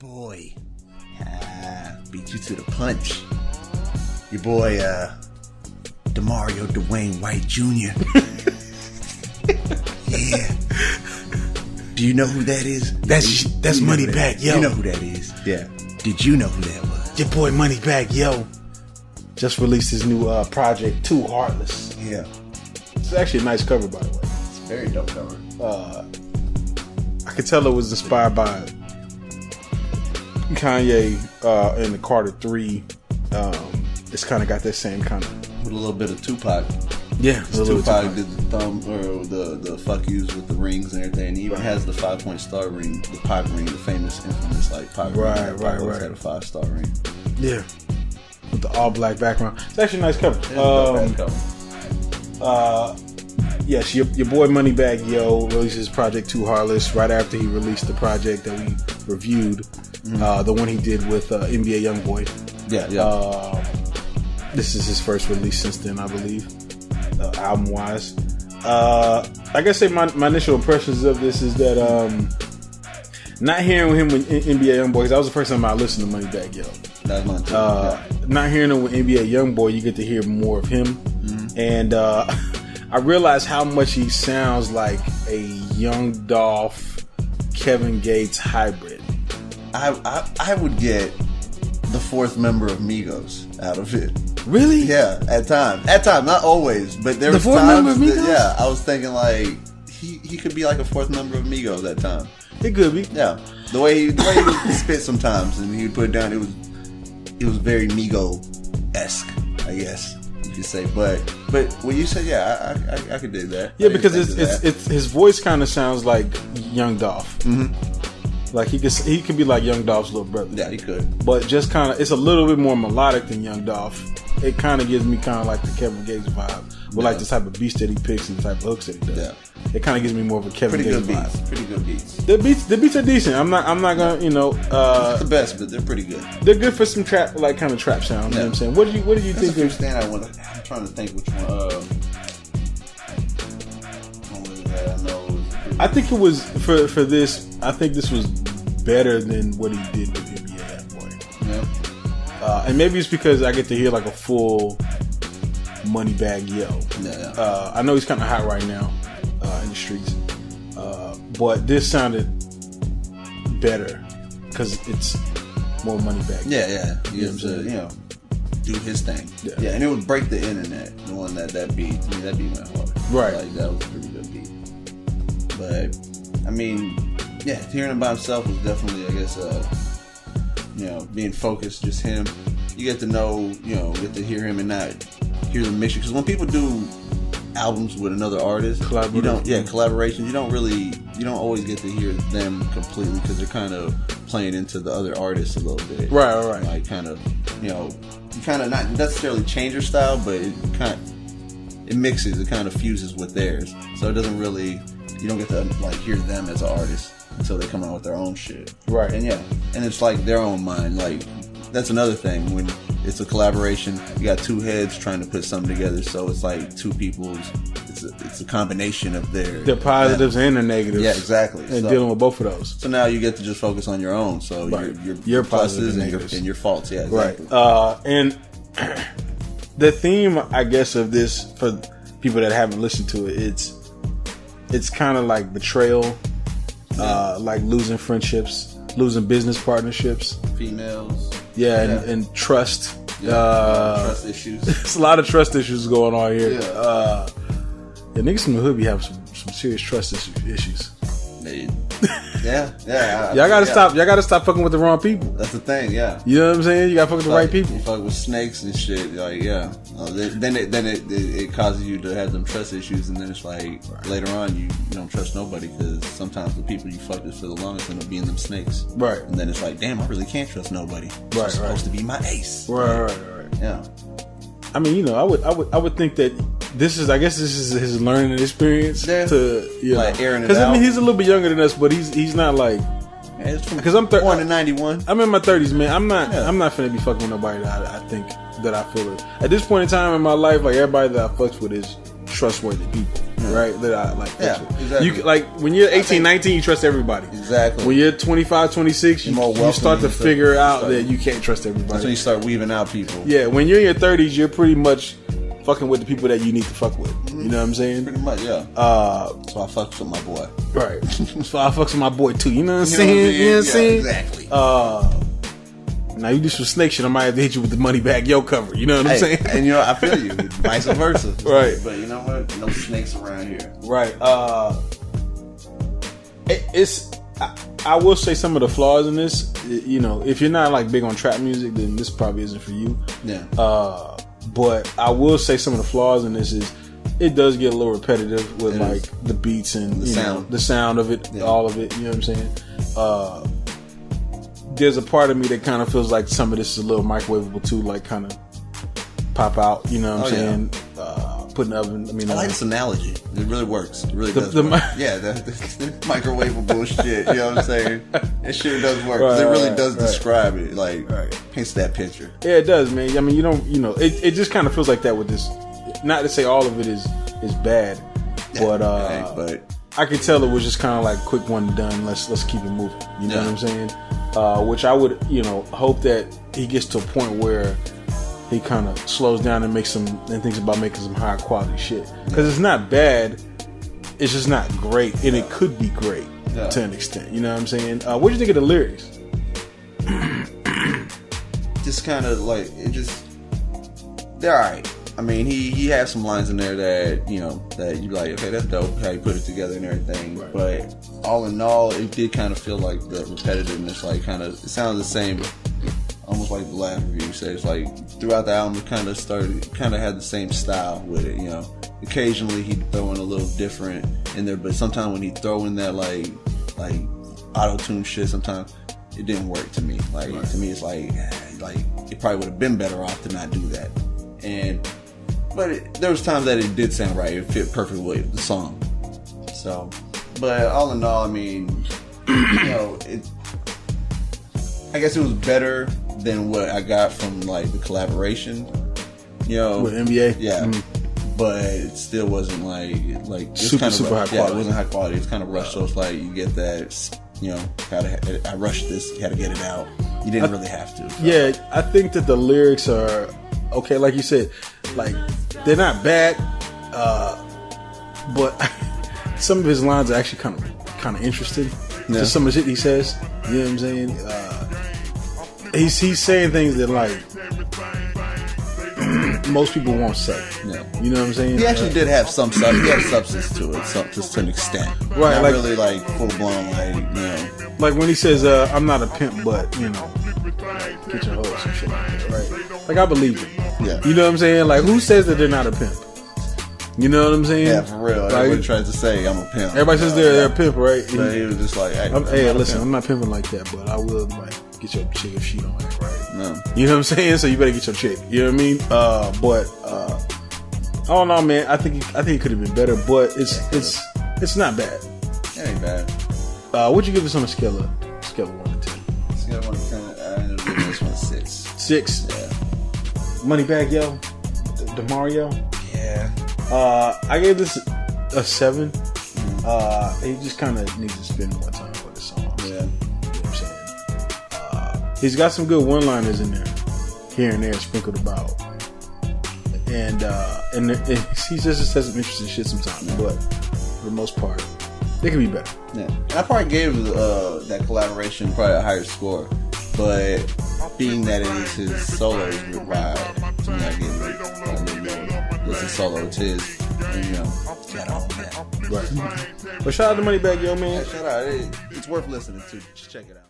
boy. Beat you to the punch. Your boy, DeMario Dwayne White Jr. Yeah. Do you know who that is? That's Moneybagg Yo. You know who that is? Yeah. Did you know who that was? Your boy Moneybagg Yo just released his new project, Too Heartless. Yeah. It's actually a nice cover, by the way. It's a very dope cover. I could tell it was inspired by Kanye in the Carter 3. It's kind of got that same kind of... With a little bit of Tupac. Yeah. Tupac did the thumb, or the fuck yous with the rings and everything. And he even has the 5-point star ring, the pipe ring, the famous, infamous, like, pipe ring. Right. Had a 5-star ring. Yeah. With the all-black background. It's actually a nice cover. Yes, your boy Moneybagg Yo released his project Too Heartless right after he released the project that we reviewed, the one he did with NBA YoungBoy. Yeah. This is his first release since then, I believe, album-wise. I guess my initial impressions of this is that not hearing him with NBA YoungBoy, because that was the first time I listened to Moneybagg Yo. That's mine too. Not hearing him with NBA YoungBoy, you get to hear more of him, and I realized how much he sounds like a Young Dolph, Kevin Gates hybrid. I would get the fourth member of Migos out of it. Really? Yeah, at times, not always, but there was fourth member of Migos? Yeah, I was thinking like he could be like a fourth member of Migos at time. It could be. Yeah, the way he would spit sometimes, and he would put it down. It was very Migo-esque, I guess you could say. But when you said I could dig that. Yeah, because it's his voice kind of sounds like Young Dolph. Like he could be like Young Dolph's little brother. Yeah, he could. But just kind of, it's a little bit more melodic than Young Dolph. It kind of gives me kind of like the Kevin Gates vibe, with like the type of beats that he picks and the type of hooks that he does. Yeah. It kind of gives me more of a Kevin Gates vibe. Pretty good beats. The beats are decent. I'm not gonna not the best, but they're pretty good. They're good for some trap, like kind of trap sound. You know what I'm saying? What do you think? I'm trying to think which one. I think it was for this. I think this was better than what he did with NBA YoungBoy. Yeah. And maybe it's because I get to hear like a full Moneybagg Yo. Yeah. I know he's kind of hot right now in the streets, but this sounded better because it's more Moneybagg. Yeah. He has to, do his thing. Yeah, and it would break the internet. The one that beat. I mean, that beat went hard. Right. Like that was a pretty good beat. But I mean, yeah, hearing him by himself was definitely, I guess, being focused, just him. You get to know, get to hear him and not hear the mixture. Because when people do albums with another artist, collaborations, you don't always get to hear them completely because they're kind of playing into the other artists a little bit. Right. Like kind of, you kind of not necessarily change your style, but it mixes, it kind of fuses with theirs. So it doesn't really, you don't get to like hear them as an artist until they come out with their own shit. Right. And it's like their own mind. Like that's another thing when it's a collaboration. You got two heads trying to put something together, so it's like two people's. It's a combination of their positives and their negatives. Yeah, exactly. And dealing with both of those. So now you get to just focus on your own. So your pluses and your faults. Yeah, exactly. Right. And the theme, I guess, of this for people that haven't listened to it, it's kind of like betrayal, like losing friendships, losing business partnerships, females. And trust. Trust issues. There's a lot of trust issues going on here. Yeah. Niggas from the hood be having some serious trust issues. Yeah. Y'all gotta stop. Y'all gotta stop fucking with the wrong people. That's the thing. Yeah. You know what I'm saying? You gotta fuck with the right people. You fuck with snakes and shit. Like then it causes you to have them trust issues, and then it's like later on you don't trust nobody because sometimes the people you fuck with for the longest end up being them snakes. Right. And then it's like, damn, I really can't trust nobody. Right. It's supposed to be my ace. Right. Yeah. I mean, I would think that this is his learning experience like airing it out. Because I mean, he's a little bit younger than us, but he's not like, because I'm born in 91. I'm in my 30s, man. I'm not finna be fucking with nobody that I think that I feel it. At this point in time in my life, like everybody that I fucks with is trustworthy people. right? That I like. Yeah, exactly. You like when you're 18, 19, you trust everybody. Exactly. When you're 25, 26, you start to figure out that you can't trust everybody. That's when you start weaving out people. Yeah, when you're in your 30s, you're pretty much fucking with the people that you need to fuck with. You know what I'm saying? Pretty much, yeah. So I fucks with my boy. Right. So I fucks with my boy too. You know what I'm saying? You know what I'm saying? Exactly. Now you do some snake shit, I might have to hit you with the Moneybagg Yo cover. You know what I'm saying? And you know, I feel you. Vice versa. Right. But you know what? No snakes around here. Right. I will say some of the flaws in this. You know, if you're not like big on trap music, then this probably isn't for you. Yeah. But I will say some of the flaws in this is it does get a little repetitive with like the beats and the sound of it, all of it. You know what I'm saying? There's a part of me that kind of feels like some of this is a little microwavable too, like kind of pop out. You know what I'm saying? Put in the oven. I mean, I like this analogy. It really works. It really does work. Yeah, the microwavable shit. You know what I'm saying? It sure does work. Right, it really does describe it. Like, paints that picture. Yeah, it does, man. I mean, it just kind of feels like that with this. Not to say all of it is bad, but I could tell it was just kind of like quick one and done. Let's keep it moving. You know what I'm saying? Which I would, hope that he gets to a point where he kind of slows down and thinks about making some high quality shit. Because it's not bad, it's just not great, and it could be great to an extent. You know what I'm saying? What do you think of the lyrics? Just kind of like they're alright. I mean, he has some lines in there that that you like. Okay, that's dope. How you put it together and everything. Right. But all in all, it did kind of feel like the repetitiveness. Like, it sounds the same. Almost like the last review said, it's like throughout the album, it kind of had the same style with it. Occasionally he'd throw in a little different in there, but sometimes when he throw in that like auto tune shit, sometimes it didn't work to me. Like to me, it's like it probably would have been better off to not do that. But there was times that it did sound right. It fit perfectly with the song. So, but all in all, I mean, I guess it was better than what I got from like the collaboration. With NBA. Yeah. But it still wasn't like super high quality. Yeah, it wasn't high quality. It's kind of rushed. So it's like you get that. I rushed this. Had to get it out. You didn't really have to. So. Yeah, I think that the lyrics are okay. Like you said, like they're not bad, but some of his lines are actually kind of interesting. Yeah. Just some of the shit he says. You know what I'm saying? He's saying things that like most people won't say. Yeah. You know what I'm saying? He actually did have some substance. He had substance to it, just to an extent. Right? Not really like full blown, like when he says, "I'm not a pimp, but get your hoes and shit like that." Right? Like I believe him. Yeah. You know what I'm saying? Like who says that they're not a pimp? You know what I'm saying? Yeah, for real. Everybody tries to say I'm a pimp. Everybody says they're a pimp, right? But he was just like, hey, listen, I'm not pimping like that, but I will like get your chick if she don't act right. No. You know what I'm saying? So you better get your chick. You know what I mean? But I don't know, man. I think it could have been better, but it's not bad. It ain't bad. What'd you give this on a scale of 1 to 10? Scale of 1 to 10. I ended up giving this one a 6. 6. Yeah. Moneybagg Yo, the Mario. Yeah. I gave this a 7. He just kind of needs to spend more time with the songs. Yeah. You know what I'm saying? He's got some good one-liners in there, here and there, sprinkled about. And he just says some interesting shit sometimes, but for the most part, they can be better. Yeah. And I probably gave that collaboration probably a higher score, but being that it is his solo vibe, to me, I gave it a little more. It's a solo, it's his, and gotta own that. Right. But shout out to Moneybagg Yo, man. Yeah, shout out. It's worth listening to. Just check it out.